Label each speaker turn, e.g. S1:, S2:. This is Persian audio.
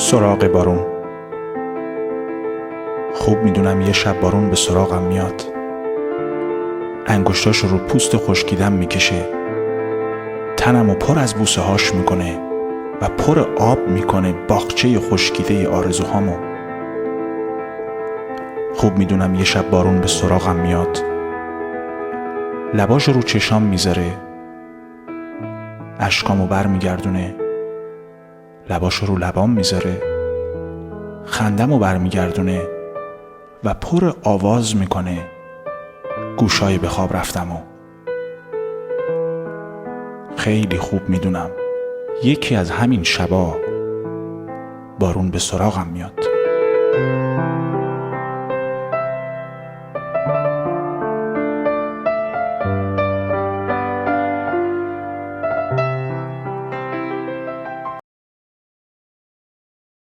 S1: سراغ بارون. خوب میدونم یه شب بارون به سراغم میاد، انگشتاشو رو پوست خشکیدم میکشه، تنمو پر از بوسه هاش میکنه و پر آب میکنه باغچه خشکیده آرزوهامو. خوب میدونم یه شب بارون به سراغم میاد، لباشو رو چشام میذاره، اشکامو بر میگردونه، لباشو رو لبام میذاره، خندمو بر میگردونه و پر آواز میکنه گوشای به خواب رفتمو. خیلی خوب میدونم یکی از همین شبا بارون به سراغم میاد.